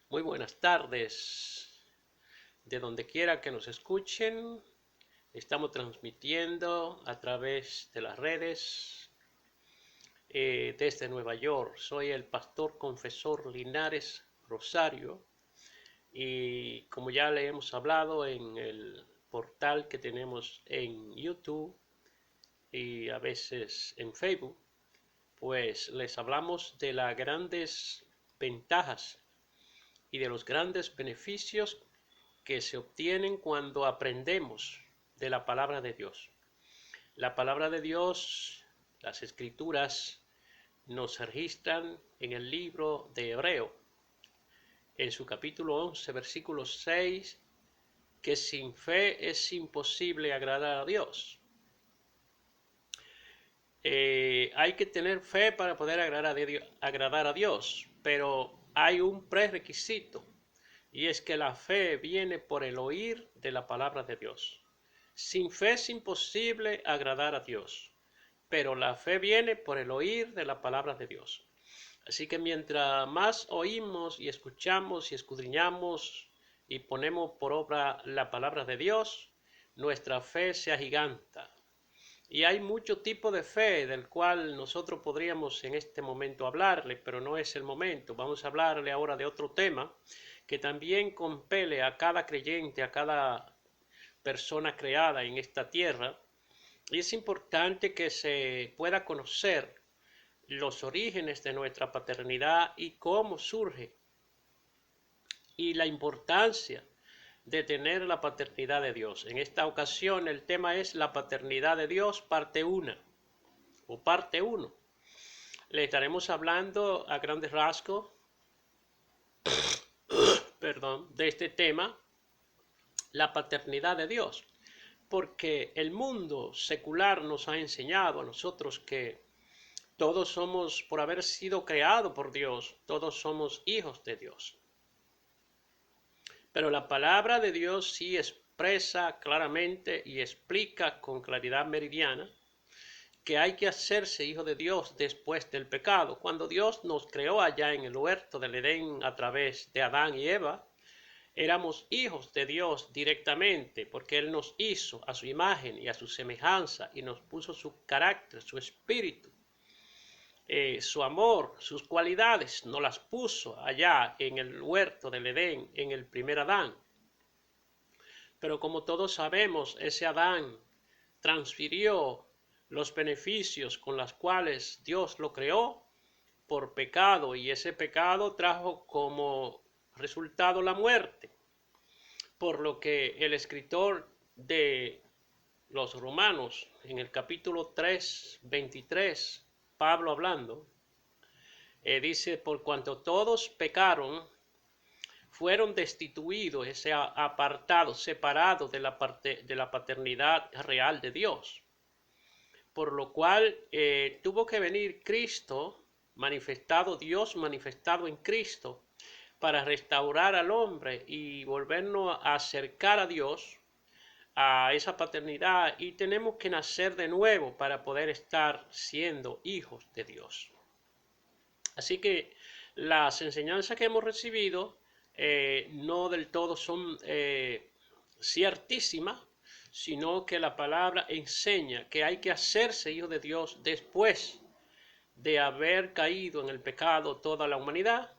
Muy buenas tardes. De donde quiera que nos escuchen, estamos transmitiendo a través de las redes desde Nueva York. Soy el pastor confesor Linares Rosario y como ya le hemos hablado en el portal que tenemos en YouTube y a veces en Facebook, pues les hablamos de las grandes ventajas y de los grandes beneficios que se obtienen cuando aprendemos de la palabra de Dios. La palabra de Dios, las escrituras, nos registran en el libro de Hebreo, en su capítulo 11, versículo 6, que sin fe es imposible agradar a Dios. Hay que tener fe para poder agradar a Dios, pero hay un prerequisito, y es que la fe viene por el oír de la palabra de Dios. Sin fe es imposible agradar a Dios, pero la fe viene por el oír de la palabra de Dios. Así que mientras más oímos y escuchamos y escudriñamos y ponemos por obra la palabra de Dios, nuestra fe se agiganta. Y hay mucho tipo de fe del cual nosotros podríamos en este momento hablarle, pero no es el momento. Vamos a hablarle ahora de otro tema que también compele a cada creyente, a cada persona creada en esta tierra. Y es importante que se pueda conocer los orígenes de nuestra paternidad y cómo surge y la importancia de tener la paternidad de Dios. En esta ocasión el tema es la paternidad de Dios, parte 1 o parte 1. Le estaremos hablando a grandes rasgos, de este tema, la paternidad de Dios, porque el mundo secular nos ha enseñado a nosotros que todos somos, por haber sido creados por Dios, todos somos hijos de Dios. Pero la palabra de Dios sí expresa claramente y explica con claridad meridiana que hay que hacerse hijo de Dios después del pecado. Cuando Dios nos creó allá en el huerto del Edén a través de Adán y Eva, éramos hijos de Dios directamente, porque Él nos hizo a su imagen y a su semejanza y nos puso su carácter, su espíritu, su amor, sus cualidades, nos las puso allá en el huerto del Edén, en el primer Adán. Pero como todos sabemos, ese Adán transfirió los beneficios con los cuales Dios lo creó por pecado, y ese pecado trajo como resultado la muerte. Por lo que el escritor de los Romanos, en el capítulo 3, 23, Pablo hablando, dice, por cuanto todos pecaron, fueron destituidos, apartados, separados de la paternidad real de Dios. Por lo cual tuvo que venir Cristo, Dios manifestado en Cristo, para restaurar al hombre y volvernos a acercar a Dios, a esa paternidad, y tenemos que nacer de nuevo para poder estar siendo hijos de Dios. Así que las enseñanzas que hemos recibido no del todo son ciertísimas, sino que la palabra enseña que hay que hacerse hijo de Dios después de haber caído en el pecado toda la humanidad.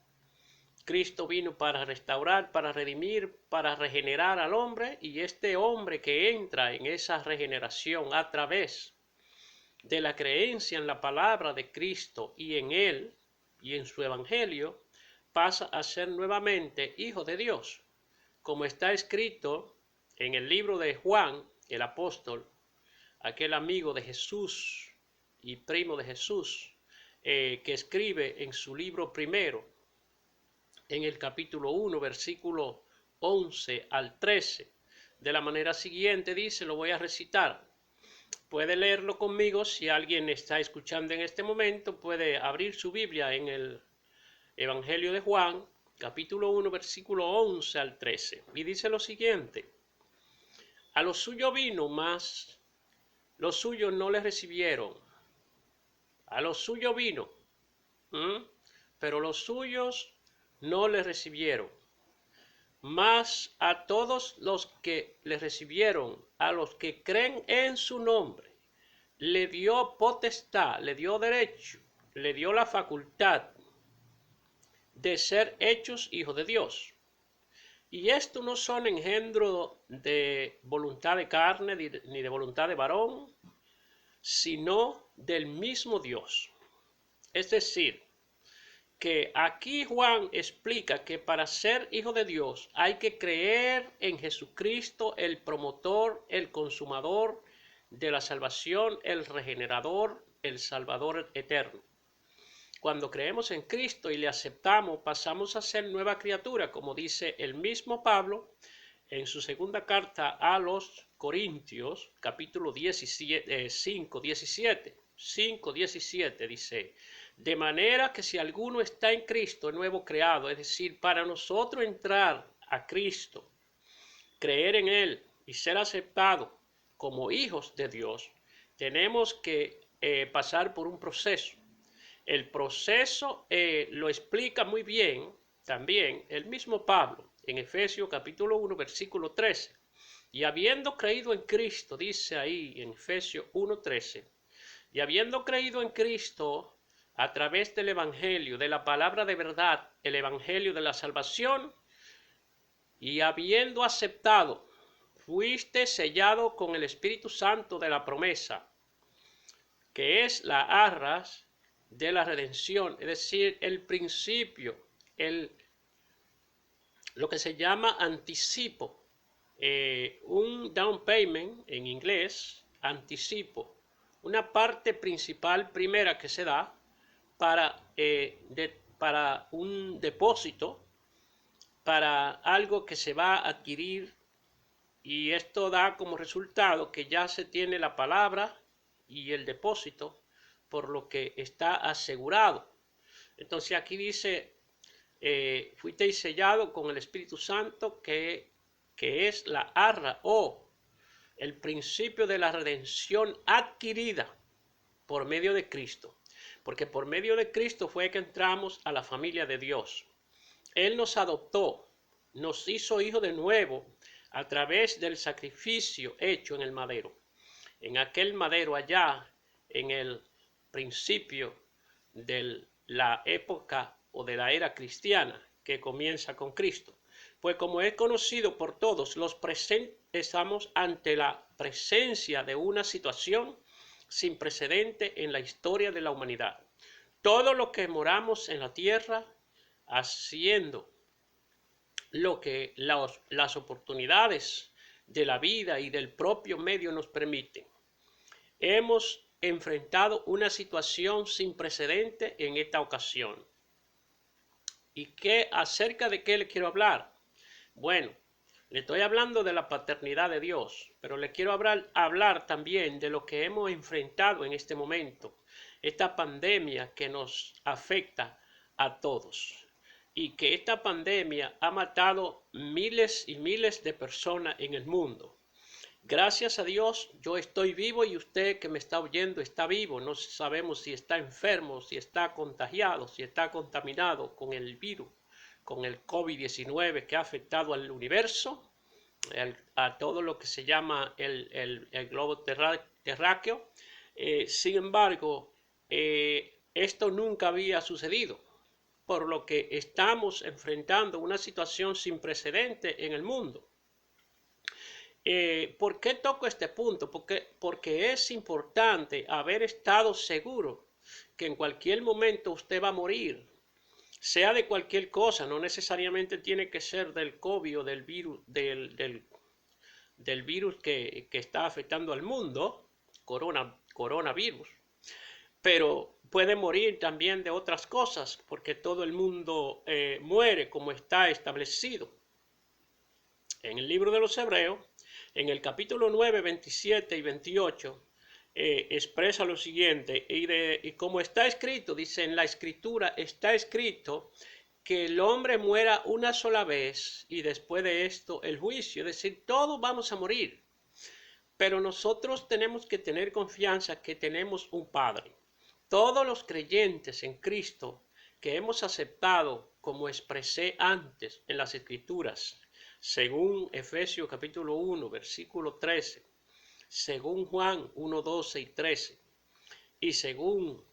Cristo vino para restaurar, para redimir, para regenerar al hombre, y este hombre que entra en esa regeneración a través de la creencia en la palabra de Cristo y en Él y en su evangelio, pasa a ser nuevamente hijo de Dios, como está escrito en el libro de Juan, el apóstol, aquel amigo de Jesús y primo de Jesús, que escribe en su libro primero, en el capítulo 1, versículo 11 al 13, de la manera siguiente dice, lo voy a recitar. Puede leerlo conmigo. Si alguien está escuchando en este momento, puede abrir su Biblia en el Evangelio de Juan, capítulo 1, versículo 11 al 13. Y dice lo siguiente: a los suyos vino, mas los suyos no le recibieron. A los suyos vino, pero los suyos no le recibieron. mas a todos los que le recibieron, a los que creen en su nombre, le dio potestad, le dio derecho, le dio la facultad de ser hechos hijos de Dios. Y esto no son engendro de voluntad de carne ni de voluntad de varón, sino del mismo Dios. Es decir, que aquí Juan explica que para ser hijo de Dios hay que creer en Jesucristo, el promotor, el consumador de la salvación, el regenerador, el salvador eterno. Cuando creemos en Cristo y le aceptamos, pasamos a ser nueva criatura, como dice el mismo Pablo en su segunda carta a los Corintios, capítulo 5:17, dice: de manera que si alguno está en Cristo, nuevo creado, es decir, para nosotros entrar a Cristo, creer en Él y ser aceptados como hijos de Dios, tenemos que pasar por un proceso. El proceso lo explica muy bien también el mismo Pablo en Efesios capítulo 1, versículo 13. Y habiendo creído en Cristo, dice ahí en Efesios 1:13, y habiendo creído en Cristo a través del Evangelio, de la palabra de verdad, el Evangelio de la salvación, y habiendo aceptado, fuiste sellado con el Espíritu Santo de la promesa, que es la arras de la redención, es decir, el principio, lo que se llama anticipo, un down payment en inglés, anticipo, una parte principal primera que se da para un depósito, para algo que se va a adquirir, y esto da como resultado que ya se tiene la palabra y el depósito, por lo que está asegurado. Entonces aquí dice, fuisteis sellado con el Espíritu Santo, que es la arra o el principio de la redención adquirida por medio de Cristo. Porque por medio de Cristo fue que entramos a la familia de Dios. Él nos adoptó, nos hizo hijos de nuevo a través del sacrificio hecho en el madero. En aquel madero allá, en el principio de la época o de la era cristiana que comienza con Cristo. Pues como es conocido por todos, los presentes estamos ante la presencia de una situación sin precedente en la historia de la humanidad. Todo lo que moramos en la tierra, haciendo lo que las oportunidades de la vida y del propio medio nos permiten, hemos enfrentado una situación sin precedente en esta ocasión. ¿Y acerca de qué le quiero hablar? Bueno, le estoy hablando de la paternidad de Dios, pero le quiero hablar también de lo que hemos enfrentado en este momento, esta pandemia que nos afecta a todos, y que esta pandemia ha matado miles y miles de personas en el mundo. Gracias a Dios, yo estoy vivo y usted que me está oyendo está vivo. No sabemos si está enfermo, si está contagiado, si está contaminado con el virus, con el COVID-19 que ha afectado al universo, a todo lo que se llama el globo terráqueo. Sin embargo, esto nunca había sucedido, por lo que estamos enfrentando una situación sin precedente en el mundo. ¿Por qué toco este punto? Porque es importante haber estado seguro que en cualquier momento usted va a morir, sea de cualquier cosa, no necesariamente tiene que ser del COVID o del virus, del virus que está afectando al mundo, coronavirus, pero puede morir también de otras cosas, porque todo el mundo muere como está establecido. En el libro de los Hebreos, en el capítulo 9, 27 y 28, expresa lo siguiente, y como está escrito, dice, en la escritura está escrito que el hombre muera una sola vez y después de esto el juicio, es decir, todos vamos a morir, pero nosotros tenemos que tener confianza que tenemos un Padre. Todos los creyentes en Cristo que hemos aceptado, como expresé antes en las escrituras, según Efesios capítulo 1, versículo 13, según Juan 1, 12 y 13, y según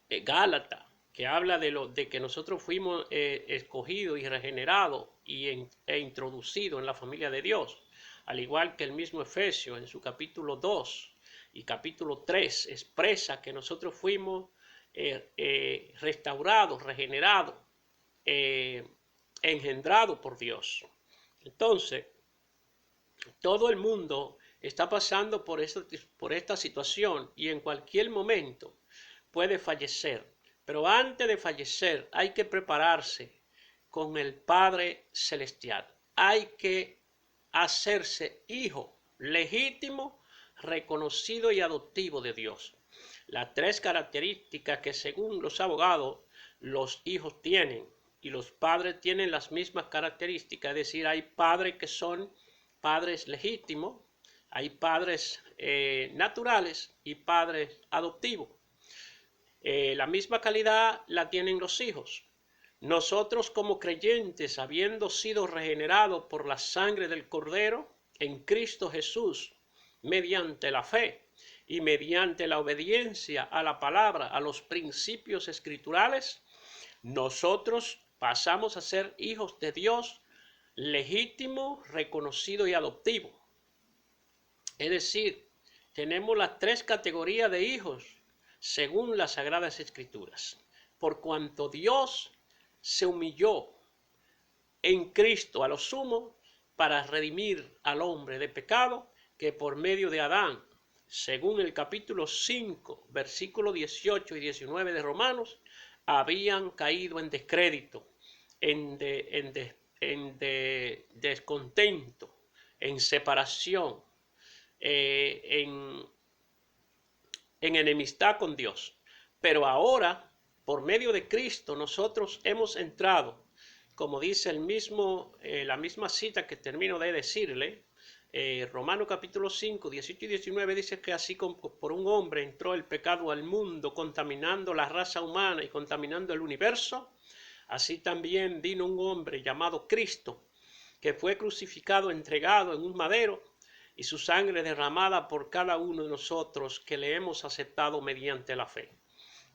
Gálatas, que habla de que nosotros fuimos escogidos y regenerados e introducidos en la familia de Dios, al igual que el mismo Efesios en su capítulo 2 y capítulo 3 expresa que nosotros fuimos restaurados, regenerados, engendrados por Dios. Entonces, todo el mundo está pasando por esta situación y en cualquier momento puede fallecer. Pero antes de fallecer hay que prepararse con el Padre Celestial. Hay que hacerse hijo legítimo, reconocido y adoptivo de Dios. Las tres características que según los abogados los hijos tienen y los padres tienen las mismas características, es decir, hay padres que son padres legítimos, hay padres naturales y padres adoptivos. La misma calidad la tienen los hijos. Nosotros como creyentes, habiendo sido regenerados por la sangre del Cordero en Cristo Jesús, mediante la fe y mediante la obediencia a la palabra, a los principios escriturales, nosotros pasamos a ser hijos de Dios legítimo, reconocido y adoptivo. Es decir, tenemos las tres categorías de hijos según las Sagradas Escrituras. Por cuanto Dios se humilló en Cristo a lo sumo para redimir al hombre de pecado que por medio de Adán, según el capítulo 5, versículos 18 y 19 de Romanos, habían caído en descrédito, en descontento, en separación, en enemistad con Dios. Pero ahora, por medio de Cristo, nosotros hemos entrado, como dice la misma cita que termino de decirle, Romanos capítulo 5, 18 y 19 dice que así como por un hombre entró el pecado al mundo, contaminando la raza humana y contaminando el universo, así también vino un hombre llamado Cristo, que fue crucificado, entregado en un madero, y su sangre derramada por cada uno de nosotros que le hemos aceptado mediante la fe,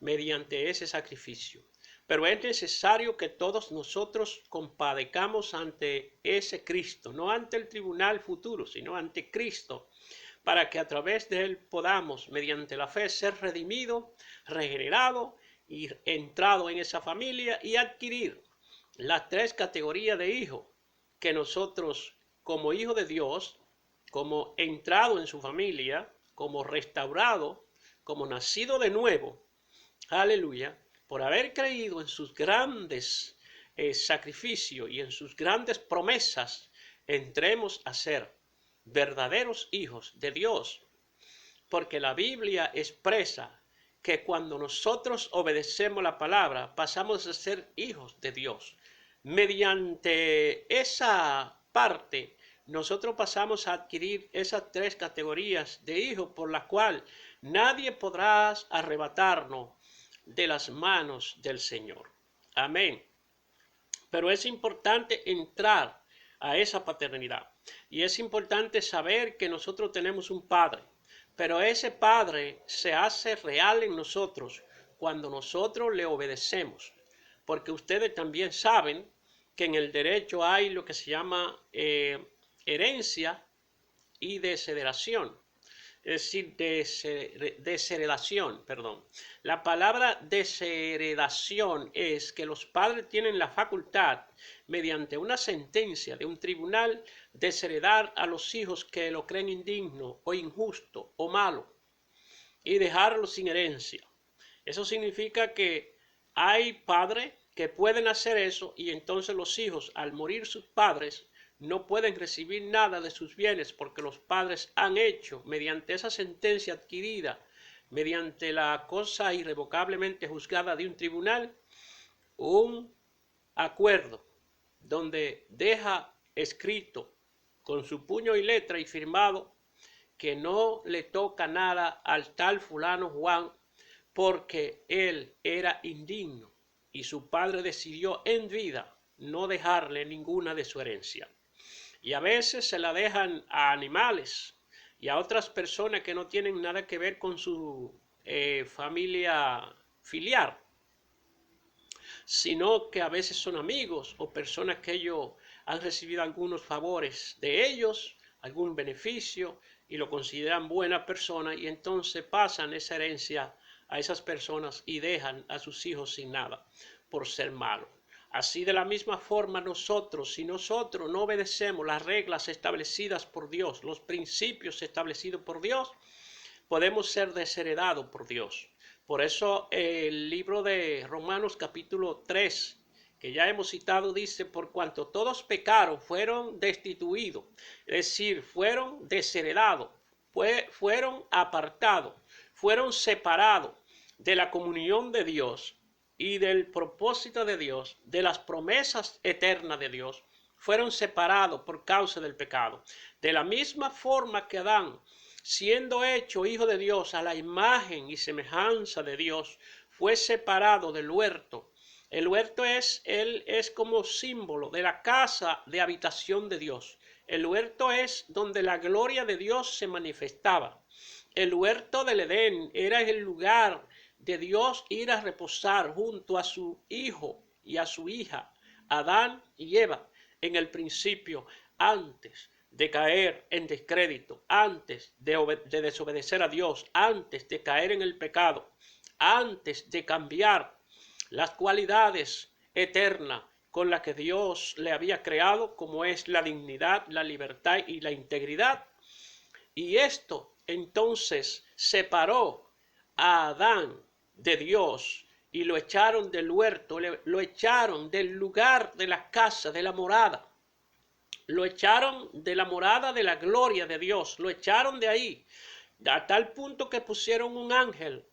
mediante ese sacrificio. Pero es necesario que todos nosotros compadezcamos ante ese Cristo, no ante el tribunal futuro, sino ante Cristo, para que a través de él podamos, mediante la fe, ser redimido, regenerado y entrado en esa familia y adquirir las tres categorías de hijo que nosotros, como hijo de Dios, como entrado en su familia, como restaurado, como nacido de nuevo, aleluya, por haber creído en sus grandes sacrificios y en sus grandes promesas, entremos a ser verdaderos hijos de Dios, porque la Biblia expresa que cuando nosotros obedecemos la palabra, pasamos a ser hijos de Dios. Mediante esa parte, nosotros pasamos a adquirir esas tres categorías de hijos por las cuales nadie podrá arrebatarnos de las manos del Señor. Amén. Pero es importante entrar a esa paternidad y es importante saber que nosotros tenemos un Padre, pero ese Padre se hace real en nosotros cuando nosotros le obedecemos, porque ustedes también saben que en el derecho hay lo que se llama herencia y desheredación, es decir, desheredación, perdón. La palabra desheredación es que los padres tienen la facultad, mediante una sentencia de un tribunal, desheredar a los hijos que lo creen indigno o injusto o malo y dejarlos sin herencia. Eso significa que hay padres que pueden hacer eso y entonces los hijos, al morir sus padres, no pueden recibir nada de sus bienes porque los padres han hecho, mediante esa sentencia adquirida, mediante la cosa irrevocablemente juzgada de un tribunal, un acuerdo donde deja escrito con su puño y letra y firmado que no le toca nada al tal fulano Juan porque él era indigno y su padre decidió en vida no dejarle ninguna de su herencia. Y a veces se la dejan a animales y a otras personas que no tienen nada que ver con su familia filial, sino que a veces son amigos o personas que ellos han recibido algunos favores de ellos, algún beneficio, y lo consideran buena persona, y entonces pasan esa herencia a esas personas y dejan a sus hijos sin nada por ser malos. Así de la misma forma nosotros, si nosotros no obedecemos las reglas establecidas por Dios, los principios establecidos por Dios, podemos ser desheredados por Dios. Por eso el libro de Romanos capítulo 3, que ya hemos citado, dice, por cuanto todos pecaron, fueron destituidos, es decir, fueron desheredados, fueron apartados, fueron separados de la comunión de Dios y del propósito de Dios, de las promesas eternas de Dios, fueron separados por causa del pecado. De la misma forma que Adán, siendo hecho hijo de Dios a la imagen y semejanza de Dios, fue separado del huerto. El huerto es como símbolo de la casa de habitación de Dios. El huerto es donde la gloria de Dios se manifestaba. El huerto del Edén era el lugar de Dios ir a reposar junto a su hijo y a su hija, Adán y Eva, en el principio, antes de caer en descrédito, antes de desobedecer a Dios, antes de caer en el pecado, antes de cambiar las cualidades eternas con las que Dios le había creado, como es la dignidad, la libertad y la integridad. Y esto entonces separó a Adán de Dios y lo echaron del huerto, lo echaron del lugar de la casa, de la morada. Lo echaron de la morada de la gloria de Dios, lo echaron de ahí, a tal punto que pusieron un ángel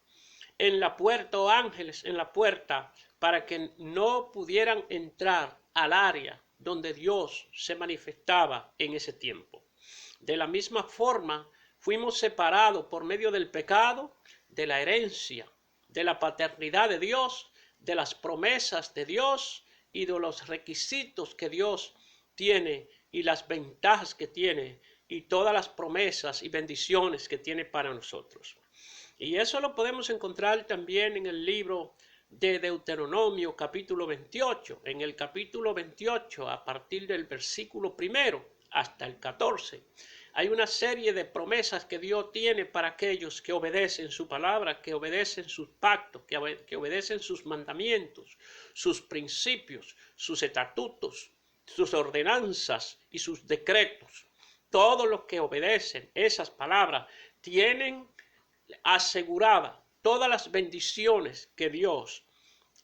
en la puerta o ángeles en la puerta para que no pudieran entrar al área donde Dios se manifestaba en ese tiempo. De la misma forma, fuimos separados por medio del pecado, de la herencia, de la paternidad de Dios, de las promesas de Dios y de los requisitos que Dios tiene y las ventajas que tiene y todas las promesas y bendiciones que tiene para nosotros. Y eso lo podemos encontrar también en el libro de Deuteronomio capítulo 28. En el capítulo 28, a partir del versículo 1 hasta el 14, hay una serie de promesas que Dios tiene para aquellos que obedecen su palabra, que obedecen sus pactos, que obedecen sus mandamientos, sus principios, sus estatutos, sus ordenanzas y sus decretos. Todos los que obedecen esas palabras tienen asegurada todas las bendiciones que Dios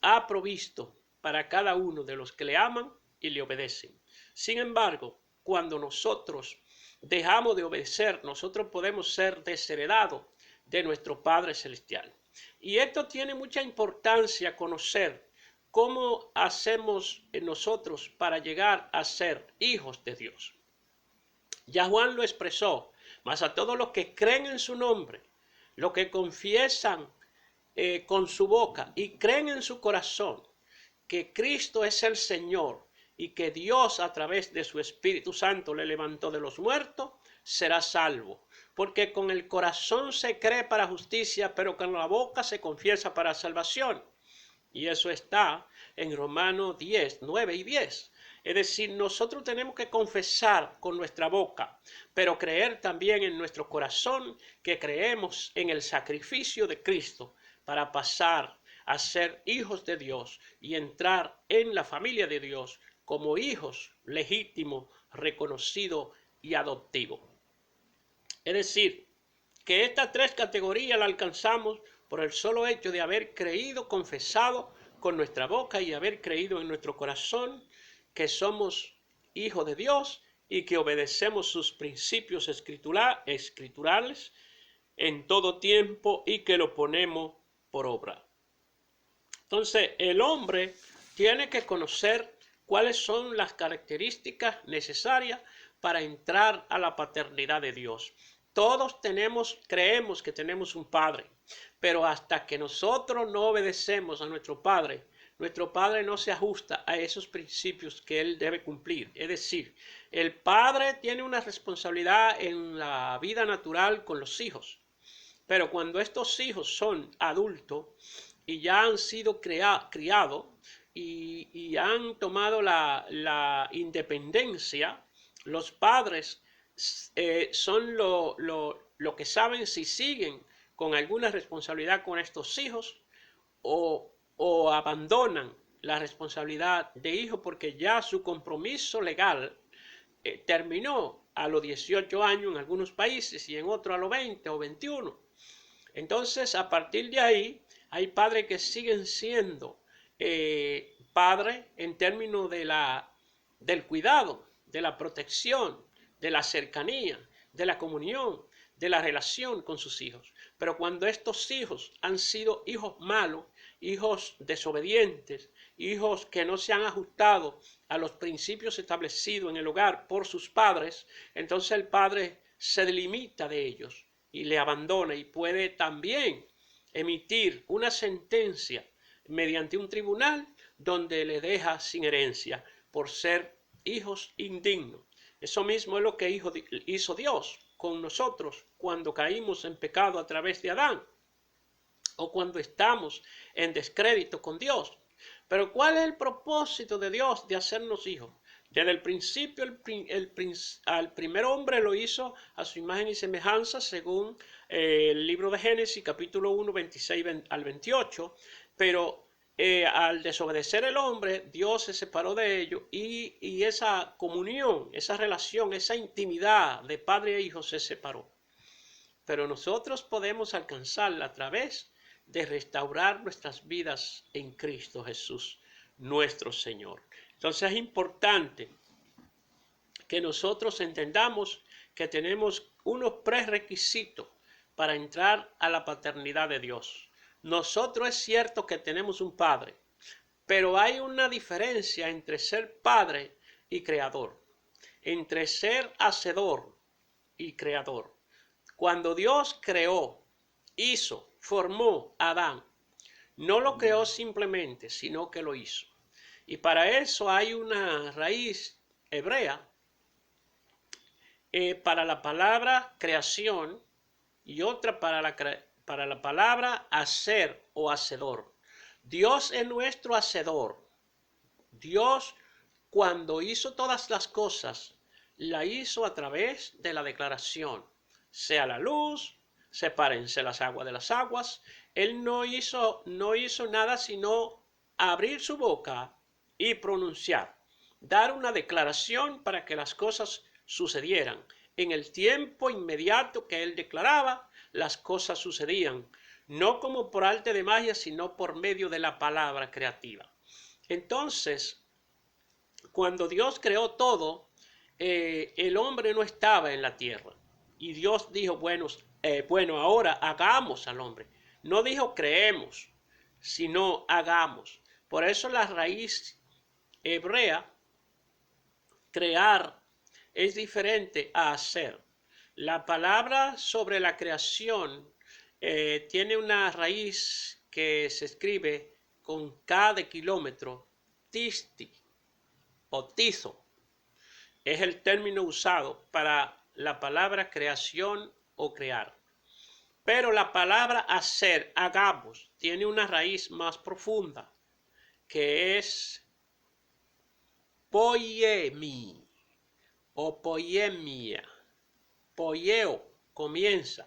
ha provisto para cada uno de los que le aman y le obedecen. Sin embargo, cuando nosotros dejamos de obedecer, nosotros podemos ser desheredados de nuestro Padre Celestial. Y esto tiene mucha importancia conocer cómo hacemos nosotros para llegar a ser hijos de Dios. Ya Juan lo expresó, mas a todos los que creen en su nombre, los que confiesan con su boca y creen en su corazón que Cristo es el Señor y que Dios a través de su Espíritu Santo le levantó de los muertos, será salvo. Porque con el corazón se cree para justicia, pero con la boca se confiesa para salvación. Y eso está en Romanos 10, 9 y 10. Es decir, nosotros tenemos que confesar con nuestra boca, pero creer también en nuestro corazón que creemos en el sacrificio de Cristo para pasar a ser hijos de Dios y entrar en la familia de Dios como hijos legítimos, reconocidos y adoptivos. Es decir, que estas tres categorías las alcanzamos por el solo hecho de haber creído, confesado con nuestra boca y haber creído en nuestro corazón que somos hijos de Dios y que obedecemos sus principios escriturales en todo tiempo y que lo ponemos por obra. Entonces, el hombre tiene que conocer cuáles son las características necesarias para entrar a la paternidad de Dios. Todos creemos que tenemos un Padre, pero hasta que nosotros no obedecemos a nuestro Padre, nuestro Padre no se ajusta a esos principios que Él debe cumplir. Es decir, el Padre tiene una responsabilidad en la vida natural con los hijos, pero cuando estos hijos son adultos y ya han sido criados y han tomado la independencia, los padres son lo que saben si siguen con alguna responsabilidad con estos hijos o abandonan la responsabilidad de hijo porque ya su compromiso legal terminó a los 18 años en algunos países y en otros a los 20 o 21. Entonces, a partir de ahí, hay padres que siguen siendo padres en términos del cuidado, de la protección, de la cercanía, de la comunión, de la relación con sus hijos. Pero cuando estos hijos han sido hijos malos, hijos desobedientes, hijos que no se han ajustado a los principios establecidos en el hogar por sus padres, entonces el padre se delimita de ellos y le abandona y puede también emitir una sentencia mediante un tribunal donde le deja sin herencia por ser hijos indignos. Eso mismo es lo que hizo Dios con nosotros cuando caímos en pecado a través de Adán o cuando estamos en descrédito con Dios. Pero ¿cuál es el propósito de Dios de hacernos hijos? Desde el principio al primer hombre lo hizo a su imagen y semejanza según el libro de Génesis capítulo 1, 26 al 28, pero al desobedecer el hombre, Dios se separó de ellos y esa comunión, esa relación, esa intimidad de padre e hijo se separó. Pero nosotros podemos alcanzarla a través de restaurar nuestras vidas en Cristo Jesús, nuestro Señor. Entonces es importante que nosotros entendamos que tenemos unos prerequisitos para entrar a la paternidad de Dios. Nosotros es cierto que tenemos un Padre, pero hay una diferencia entre ser Padre y Creador, entre ser hacedor y Creador. Cuando Dios creó, hizo, formó a Adán, no lo creó simplemente, sino que lo hizo. Y para eso hay una raíz hebrea para la palabra creación y otra para la palabra hacer o hacedor. Dios es nuestro hacedor. Dios, cuando hizo todas las cosas, la hizo a través de la declaración. Sea la luz, sepárense las aguas de las aguas. Él no hizo nada sino abrir su boca y pronunciar, dar una declaración para que las cosas sucedieran. En el tiempo inmediato que él declaraba, las cosas sucedían, no como por arte de magia, sino por medio de la palabra creativa. Entonces, cuando Dios creó todo, el hombre no estaba en la tierra. Y Dios dijo, bueno, ahora hagamos al hombre. No dijo creemos, sino hagamos. Por eso la raíz hebrea, crear, es diferente a hacer. La palabra sobre la creación tiene una raíz que se escribe con K de kilómetro, tisti o tizo. Es el término usado para la palabra creación o crear. Pero la palabra hacer, hagamos, tiene una raíz más profunda, que es poiemi o poiemia. Poieo comienza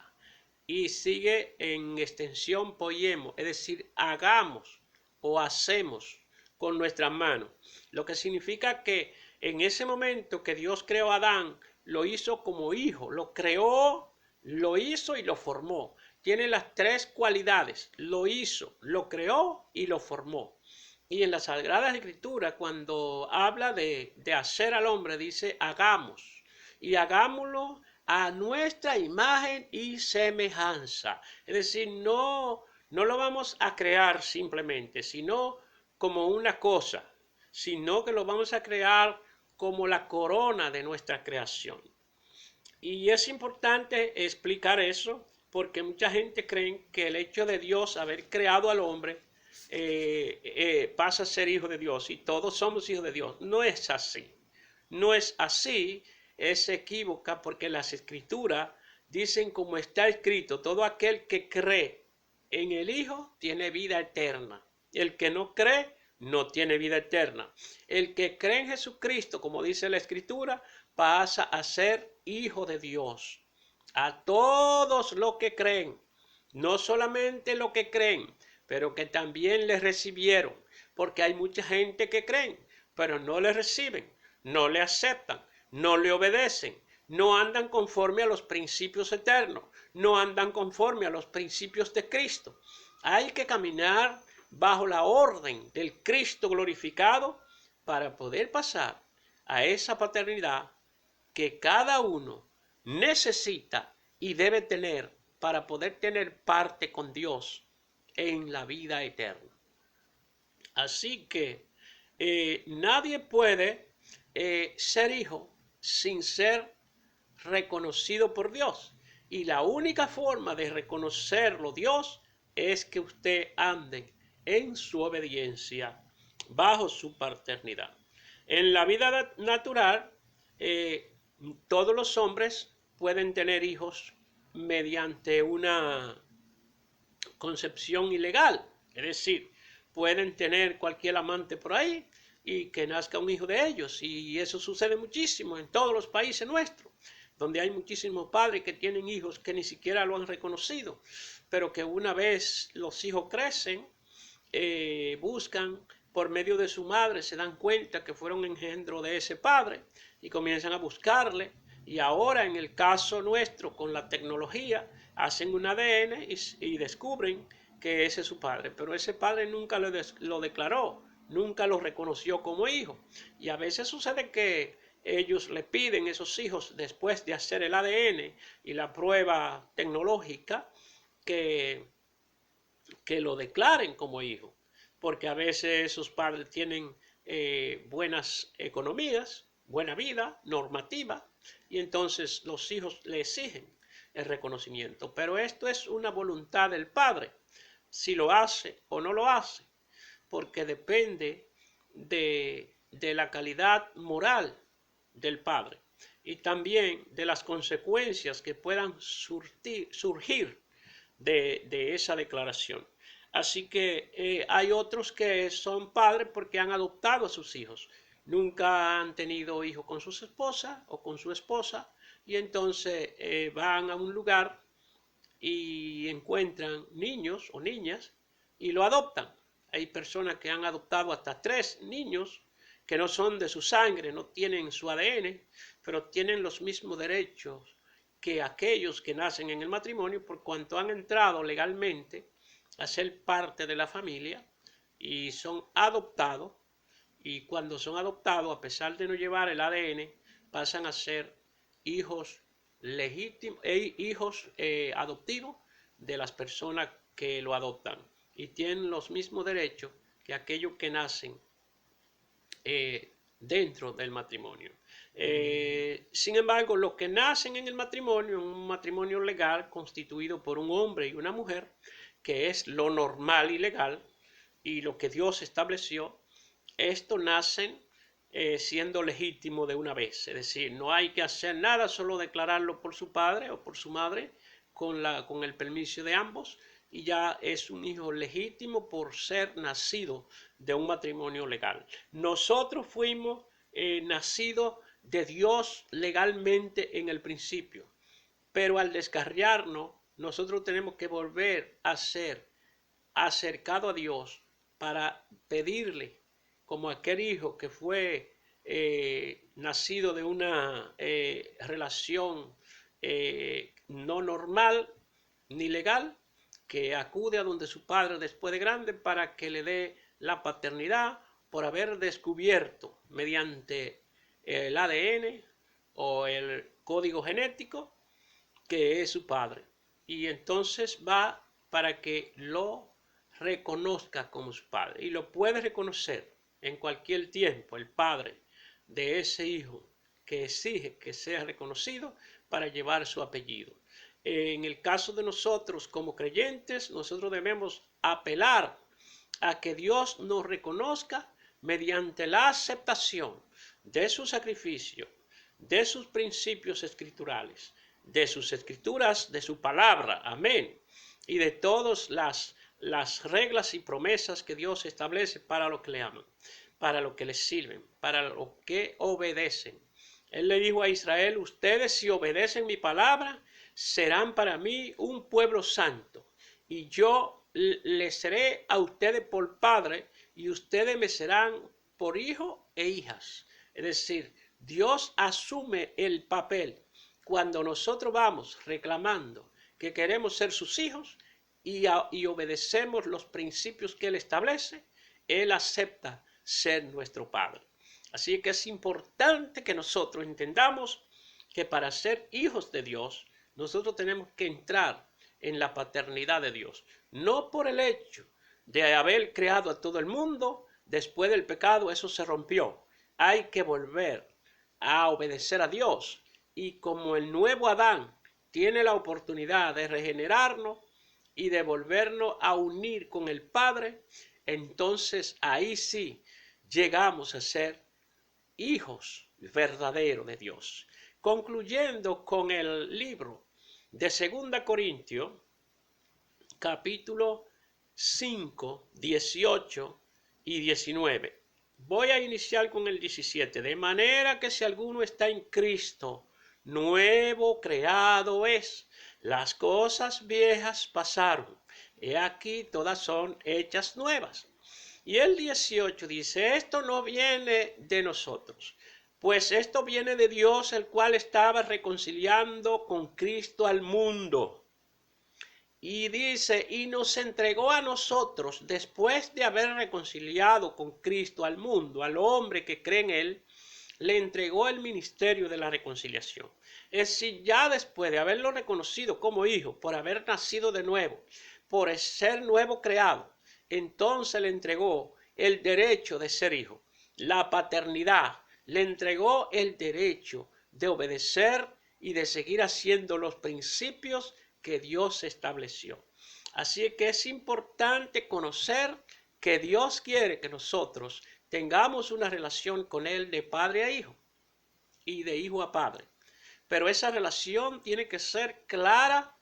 y sigue en extensión poiemo, es decir, hagamos o hacemos con nuestras manos. Lo que significa que en ese momento que Dios creó a Adán, lo hizo como hijo, lo creó, lo hizo y lo formó. Tiene las tres cualidades, lo hizo, lo creó y lo formó. Y en la Sagrada Escritura, cuando habla de hacer al hombre, dice hagamos. Y hagámoslo a nuestra imagen y semejanza. Es decir, no lo vamos a crear simplemente, sino como una cosa, sino que lo vamos a crear como la corona de nuestra creación. Y es importante explicar eso porque mucha gente cree que el hecho de Dios haber creado al hombre pasa a ser hijo de Dios y todos somos hijos de Dios. No es así. No es así, es equívoca porque las escrituras dicen como está escrito, todo aquel que cree en el Hijo tiene vida eterna. El que no cree no tiene vida eterna. El que cree en Jesucristo, como dice la escritura, pasa a ser hijo de Dios. A todos los que creen, no solamente los que creen, pero que también le recibieron, porque hay mucha gente que creen, pero no le reciben, no le aceptan, no le obedecen, no andan conforme a los principios eternos, no andan conforme a los principios de Cristo. Hay que caminar bajo la orden del Cristo glorificado para poder pasar a esa paternidad que cada uno necesita y debe tener para poder tener parte con Dios en la vida eterna. Así que nadie puede ser hijo sin ser reconocido por Dios. Y la única forma de reconocerlo Dios es que usted ande en su obediencia bajo su paternidad. En la vida natural, eh, todos los hombres pueden tener hijos mediante una concepción ilegal, es decir, pueden tener cualquier amante por ahí y que nazca un hijo de ellos, y eso sucede muchísimo en todos los países nuestros, donde hay muchísimos padres que tienen hijos que ni siquiera lo han reconocido, pero que una vez los hijos crecen, buscan por medio de su madre, se dan cuenta que fueron engendro de ese padre y comienzan a buscarle. Y ahora en el caso nuestro con la tecnología hacen un ADN y descubren que ese es su padre, pero ese padre nunca lo declaró, nunca lo reconoció como hijo. Y a veces sucede que ellos le piden a esos hijos, después de hacer el ADN y la prueba tecnológica, que lo declaren como hijo, porque a veces esos padres tienen buenas economías, buena vida, normativa, y entonces los hijos le exigen el reconocimiento. Pero esto es una voluntad del padre, si lo hace o no lo hace, porque depende de la calidad moral del padre y también de las consecuencias que puedan surgir de esa declaración. Así que hay otros que son padres porque han adoptado a sus hijos. Nunca han tenido hijos con sus esposas o con su esposa y entonces van a un lugar y encuentran niños o niñas y lo adoptan. Hay personas que han adoptado hasta 3 niños que no son de su sangre, no tienen su ADN, pero tienen los mismos derechos que aquellos que nacen en el matrimonio por cuanto han entrado legalmente a ser parte de la familia y son adoptados, y cuando son adoptados, a pesar de no llevar el ADN, pasan a ser hijos legítimos, hijos adoptivos de las personas que lo adoptan y tienen los mismos derechos que aquellos que nacen dentro del matrimonio. Sin embargo, los que nacen en el matrimonio, en un matrimonio legal constituido por un hombre y una mujer, que es lo normal y legal y lo que Dios estableció, estos nacen siendo legítimos de una vez. Es decir, no hay que hacer nada, solo declararlo por su padre o por su madre con el permiso de ambos y ya es un hijo legítimo por ser nacido de un matrimonio legal. Nosotros fuimos nacidos de Dios legalmente en el principio, pero al descarriarnos, nosotros tenemos que volver a ser acercado a Dios para pedirle, como aquel hijo que fue nacido de una relación no normal ni legal, que acude a donde su padre después de grande para que le dé la paternidad por haber descubierto mediante el ADN o el código genético que es su padre. Y entonces va para que lo reconozca como su padre. Y lo puede reconocer en cualquier tiempo el padre de ese hijo que exige que sea reconocido para llevar su apellido. En el caso de nosotros como creyentes, nosotros debemos apelar a que Dios nos reconozca mediante la aceptación de su sacrificio, de sus principios escriturales, de sus escrituras, de su palabra, amén, y de todas las reglas y promesas que Dios establece para lo que le aman, para lo que les sirven, para lo que obedecen. Él le dijo a Israel: ustedes, si obedecen mi palabra, serán para mí un pueblo santo, y yo les seré a ustedes por padre, y ustedes me serán por hijo e hijas. Es decir, Dios asume el papel cuando nosotros vamos reclamando que queremos ser sus hijos y obedecemos los principios que Él establece. Él acepta ser nuestro Padre. Así que es importante que nosotros entendamos que para ser hijos de Dios, nosotros tenemos que entrar en la paternidad de Dios. No por el hecho de haber creado a todo el mundo, después del pecado eso se rompió. Hay que volver a obedecer a Dios. Y como el nuevo Adán tiene la oportunidad de regenerarnos y de volvernos a unir con el Padre, entonces ahí sí llegamos a ser hijos verdaderos de Dios. Concluyendo con el libro de 2 Corintios, capítulo 5, 18 y 19. Voy a iniciar con el 17. De manera que si alguno está en Cristo, nuevo creado es. Las cosas viejas pasaron, he aquí todas son hechas nuevas. Y el 18 dice: esto no viene de nosotros, pues esto viene de Dios, el cual estaba reconciliando con Cristo al mundo. Y dice: y nos entregó a nosotros, después de haber reconciliado con Cristo al mundo, al hombre que cree en Él, le entregó el ministerio de la reconciliación. Es decir, ya después de haberlo reconocido como hijo, por haber nacido de nuevo, por ser nuevo creado, entonces le entregó el derecho de ser hijo, la paternidad, le entregó el derecho de obedecer y de seguir haciendo los principios que Dios estableció. Así que es importante conocer que Dios quiere que nosotros tengamos una relación con Él de padre a hijo y de hijo a padre. Pero esa relación tiene que ser clara,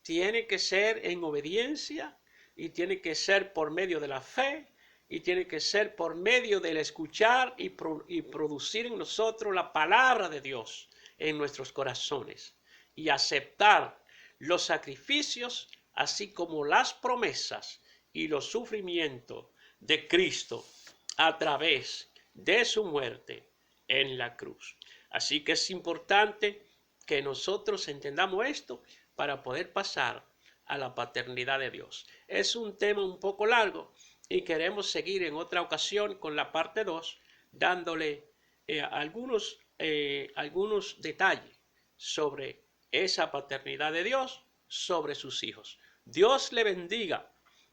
tiene que ser en obediencia y tiene que ser por medio de la fe y tiene que ser por medio del escuchar y producir en nosotros la palabra de Dios en nuestros corazones y aceptar los sacrificios, así como las promesas y los sufrimientos de Cristo a través de su muerte en la cruz. Así que es importante que nosotros entendamos esto para poder pasar a la paternidad de Dios. Es un tema un poco largo y queremos seguir en otra ocasión con la parte 2, dándole algunos detalles sobre esa paternidad de Dios sobre sus hijos. Dios le bendiga.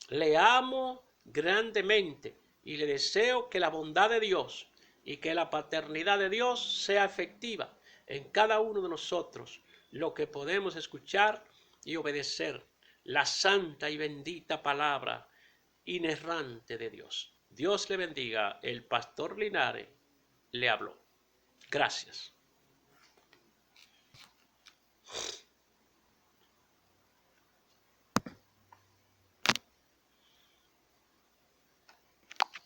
Le amo grandemente y le deseo que la bondad de Dios y que la paternidad de Dios sea efectiva en cada uno de nosotros, lo que podemos escuchar y obedecer la santa y bendita palabra inerrante de Dios. Dios le bendiga. El pastor Linares le habló. Gracias.